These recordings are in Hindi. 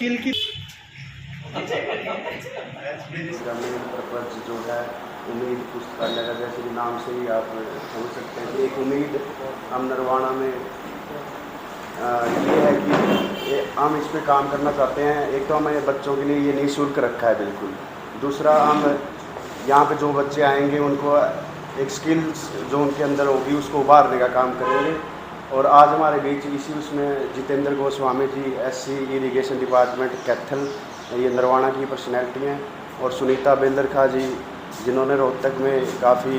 स्किल की ग्रामीण पर्पज जो है उम्मीद पुस्तकालय का, जैसे कि नाम से ही आप समझ सकते हैं कि एक उम्मीद हम नरवाना में ये है कि हम इस पर काम करना चाहते हैं। एक तो हमें बच्चों के लिए ये निःशुल्क रखा है बिल्कुल। दूसरा, हम यहाँ पे जो बच्चे आएंगे उनको एक स्किल्स जो उनके अंदर होगी उसको उभारने का काम करेंगे। और आज हमारे बीच इसी उसमें Jitendra Goswami ji, SC irrigation department Kaithal, ये नरवाना की पर्सनैलिटी हैं, और सुनीता बेलरखा जी जिन्होंने रोहतक में काफ़ी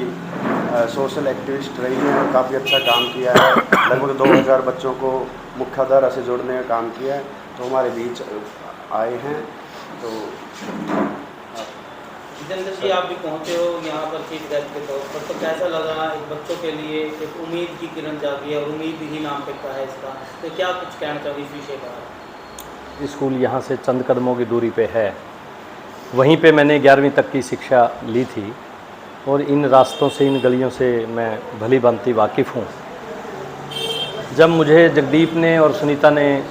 सोशल एक्टिविस्ट रही हैं और काफ़ी अच्छा काम किया है। लगभग 2000 बच्चों को मुख्यधारा से जोड़ने का काम किया है, तो हमारे बीच आए हैं। तो जितेंद्र जी, आप भी पहुँचे हो यहाँ पर चीफ गेस्ट के तौर पर, तो कैसा लगा? एक बच्चों के लिए एक उम्मीद की किरण जागी है और उम्मीद ही नाम लिखा है इसका, तो क्या कुछ कहना चाहिए इस विषय पर? स्कूल यहाँ से चंद कदमों की दूरी पे है, वहीं पे मैंने 11वीं तक की शिक्षा ली थी और इन रास्तों से, इन गलियों से मैं भली भांति वाकिफ़ हूँ। जब मुझे जगदीप ने और सुनीता ने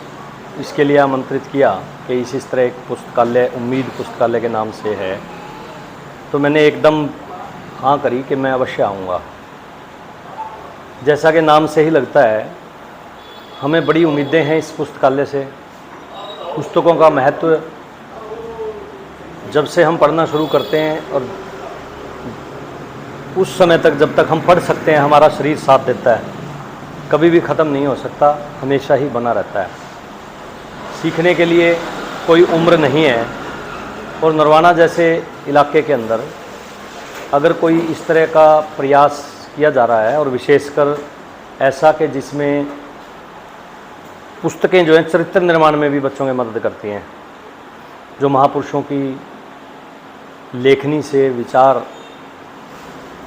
इसके लिए आमंत्रित किया कि इस तरह एक पुस्तकालय उम्मीद पुस्तकालय के नाम से है, तो मैंने एकदम हाँ करी कि मैं अवश्य आऊँगा। जैसा कि नाम से ही लगता है, हमें बड़ी उम्मीदें हैं इस पुस्तकालय से। पुस्तकों का महत्व जब से हम पढ़ना शुरू करते हैं और उस समय तक जब तक हम पढ़ सकते हैं, हमारा शरीर साथ देता है, कभी भी ख़त्म नहीं हो सकता, हमेशा ही बना रहता है। सीखने के लिए कोई उम्र नहीं है। और नरवाना जैसे इलाके के अंदर अगर कोई इस तरह का प्रयास किया जा रहा है, और विशेषकर ऐसा कि जिसमें पुस्तकें जो हैं चरित्र निर्माण में भी बच्चों की मदद करती हैं, जो महापुरुषों की लेखनी से विचार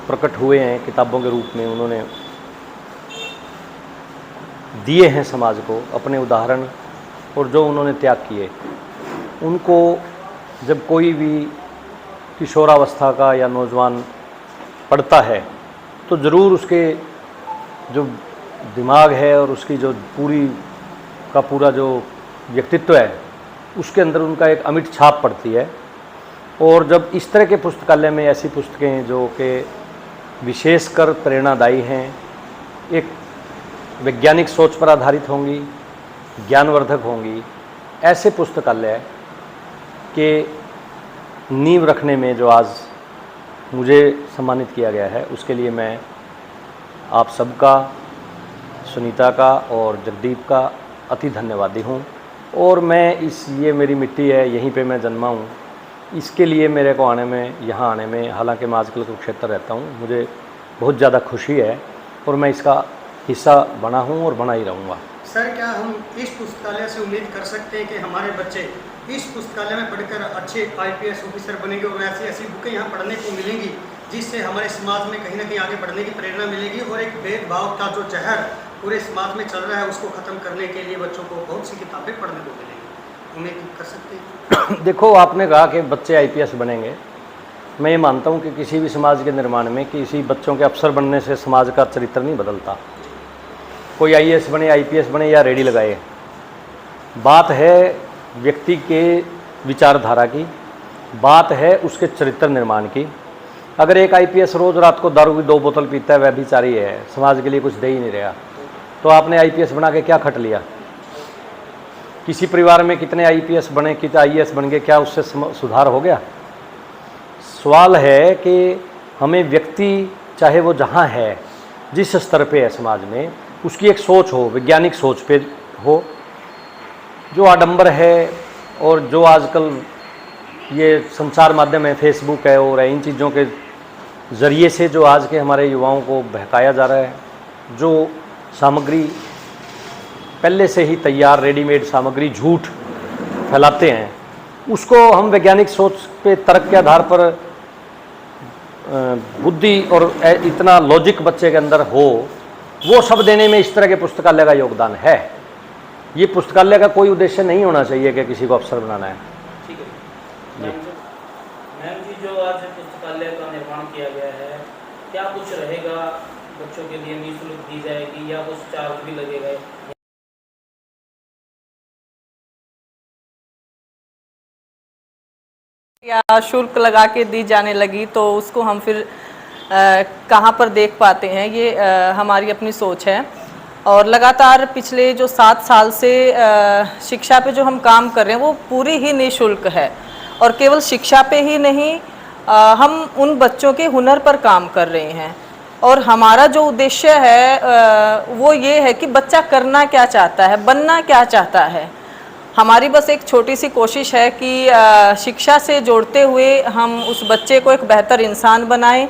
प्रकट हुए हैं किताबों के रूप में, उन्होंने दिए हैं समाज को अपने उदाहरण, और जो उन्होंने त्याग किए, उनको जब कोई भी किशोरावस्था का या नौजवान पढ़ता है तो ज़रूर उसके जो दिमाग है और उसकी जो पूरा जो व्यक्तित्व है, उसके अंदर उनका एक अमिट छाप पड़ती है। और जब इस तरह के पुस्तकालय में ऐसी पुस्तकें जो कि विशेषकर प्रेरणादायी हैं, एक वैज्ञानिक सोच पर आधारित होंगी, ज्ञानवर्धक होंगी, ऐसे पुस्तकालय के नींव रखने में जो आज मुझे सम्मानित किया गया है, उसके लिए मैं आप सबका, सुनीता का और जगदीप का अति धन्यवादी हूँ। और मैं ये मेरी मिट्टी है, यहीं पे मैं जन्मा हूँ, इसके लिए मेरे को यहाँ आने में, हालांकि मैं आजकल कुरुक्षेत्र रहता हूँ, मुझे बहुत ज़्यादा खुशी है और मैं इसका हिस्सा बना हूँ और बना ही रहूँगा। सर, क्या हम इस पुस्तकालय से उम्मीद कर सकते हैं कि हमारे बच्चे इस पुस्तकालय में पढ़कर अच्छे IPS ऑफिसर बनेंगे और ऐसी ऐसी बुकें यहाँ पढ़ने को मिलेंगी जिससे हमारे समाज में कहीं ना कहीं आगे बढ़ने की प्रेरणा मिलेगी, और एक भेदभाव का जो जहर पूरे समाज में चल रहा है उसको ख़त्म करने के लिए बच्चों को बहुत सी किताबें पढ़ने को मिलेंगी? उम्मीद कर सकते हैं? देखो, आपने कहा कि बच्चे IPS बनेंगे। मैं ये मानता हूँ कि किसी भी समाज के निर्माण में किसी बच्चों के अफसर बनने से समाज का चरित्र नहीं बदलता। कोई IAS बने, IPS बने या रेडी लगाए, बात है व्यक्ति के विचारधारा की, बात है उसके चरित्र निर्माण की। अगर एक IPS रोज़ रात को दारू की 2 बोतल पीता है, वह व्यभिचारी है, समाज के लिए कुछ दे ही नहीं रहा, तो आपने IPS बना के क्या खट लिया? किसी परिवार में कितने IPS बने, कितने IAS बन गए, क्या उससे सुधार हो गया? सवाल है कि हमें व्यक्ति, चाहे वो जहाँ है, जिस स्तर पे है समाज में, उसकी एक सोच हो, वैज्ञानिक सोच पे हो। जो आडंबर है और जो आजकल ये संचार माध्यम है, फेसबुक है और इन चीज़ों के ज़रिए से जो आज के हमारे युवाओं को बहकाया जा रहा है, जो सामग्री पहले से ही तैयार रेडीमेड सामग्री झूठ फैलाते हैं, उसको हम वैज्ञानिक सोच पे, तर्क के आधार पर बुद्धि और इतना लॉजिक बच्चे के अंदर हो, वो सब देने में इस तरह के पुस्तकालय का योगदान है। ये पुस्तकालय का कोई उद्देश्य नहीं होना चाहिए कि किसी को अफसर बनाना है। ठीक है मैम जी, जो आज पुस्तकालय का निर्माण किया गया है, क्या कुछ रहेगा बच्चों के लिए, निःशुल्क दी जाएगी या कुछ चार्ज भी लगेगा? या शुल्क लगा के दी जाने लगी तो उसको हम फिर कहाँ पर देख पाते हैं, ये हमारी अपनी सोच है। और लगातार पिछले जो 7 साल से शिक्षा पे जो हम काम कर रहे हैं वो पूरी ही निःशुल्क है। और केवल शिक्षा पे ही नहीं, हम उन बच्चों के हुनर पर काम कर रहे हैं। और हमारा जो उद्देश्य है वो ये है कि बच्चा करना क्या चाहता है, बनना क्या चाहता है। हमारी बस एक छोटी सी कोशिश है कि शिक्षा से जोड़ते हुए हम उस बच्चे को एक बेहतर इंसान बनाएं,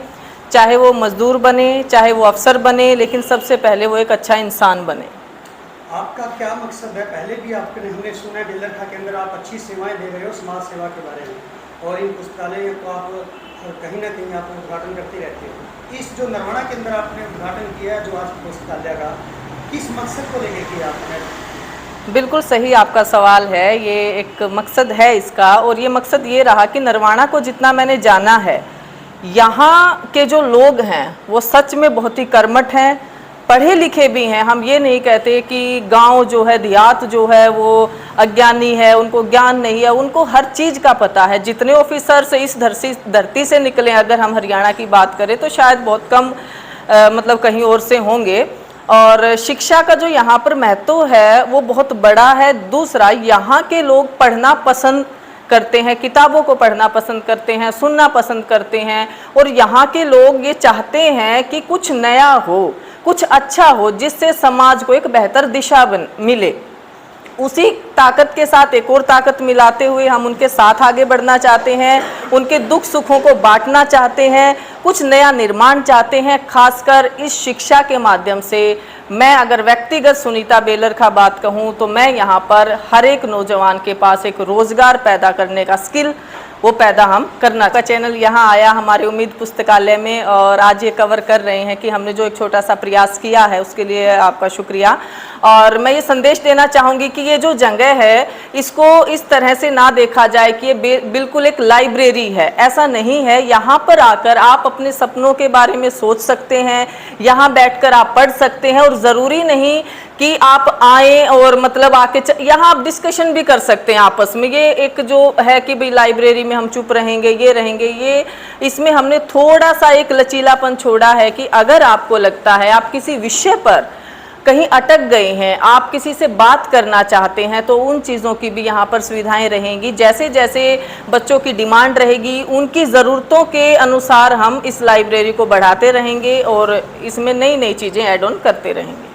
चाहे वो मजदूर बने, चाहे वो अफसर बने, लेकिन सबसे पहले वो एक अच्छा इंसान बने। आपका क्या मकसद है? पहले भी आपने हमने सुना है बेलरखा के अंदर आप अच्छी सेवाएं दे रहे हो समाज सेवा के बारे में, और इन पुस्तकालय को आप कहीं ना कहीं आप उद्घाटन करते रहते हो। इस जो नरवाना के अंदर आपने उद्घाटन किया जो आज पुस्तकालय का, किस मकसद को लेकर किया आपने? बिल्कुल सही आपका सवाल है, ये एक मकसद है इसका। और ये मकसद ये रहा कि नरवाना को जितना मैंने जाना है, यहाँ के जो लोग हैं वो सच में बहुत ही कर्मठ हैं, पढ़े लिखे भी हैं। हम ये नहीं कहते कि गांव जो है, देहात जो है वो अज्ञानी है, उनको ज्ञान नहीं है, उनको हर चीज़ का पता है। जितने ऑफिसर्स इस धरती से निकले, अगर हम हरियाणा की बात करें तो शायद बहुत कम मतलब कहीं और से होंगे। और शिक्षा का जो यहाँ पर महत्व है वो बहुत बड़ा है। दूसरा, यहाँ के लोग पढ़ना पसंद करते हैं, किताबों को पढ़ना पसंद करते हैं, सुनना पसंद करते हैं। और यहाँ के लोग ये चाहते हैं कि कुछ नया हो, कुछ अच्छा हो, जिससे समाज को एक बेहतर दिशा मिले। उसी ताकत के साथ एक और ताकत मिलाते हुए हम उनके साथ आगे बढ़ना चाहते हैं, उनके दुख सुखों को बांटना चाहते हैं, कुछ नया निर्माण चाहते हैं। खासकर इस शिक्षा के माध्यम से मैं अगर व्यक्तिगत सुनीता बेलरखा बात कहूँ तो मैं यहाँ पर हर एक नौजवान के पास एक रोज़गार पैदा करने का स्किल वो पैदा हम करना। का चैनल यहाँ आया हमारे उम्मीद पुस्तकालय में और आज ये कवर कर रहे हैं कि हमने जो एक छोटा सा प्रयास किया है उसके लिए आपका शुक्रिया। और मैं ये संदेश देना चाहूँगी कि ये जो जगह है इसको इस तरह से ना देखा जाए कि ये बिल्कुल एक लाइब्रेरी है, ऐसा नहीं है। यहाँ पर आकर आप अपने सपनों के बारे में सोच सकते हैं, यहाँ बैठकर आप पढ़ सकते हैं। और ज़रूरी नहीं कि आप आए और मतलब आके यहाँ आप डिस्कशन भी कर सकते हैं आपस में। ये एक जो है कि भाई लाइब्रेरी में हम चुप रहेंगे, ये रहेंगे, ये इसमें हमने थोड़ा सा एक लचीलापन छोड़ा है कि अगर आपको लगता है आप किसी विषय पर कहीं अटक गए हैं, आप किसी से बात करना चाहते हैं, तो उन चीज़ों की भी यहाँ पर सुविधाएं रहेंगी। जैसे जैसे बच्चों की डिमांड रहेगी उनकी ज़रूरतों के अनुसार हम इस लाइब्रेरी को बढ़ाते रहेंगे और इसमें नई नई चीज़ें ऐड ऑन करते रहेंगे।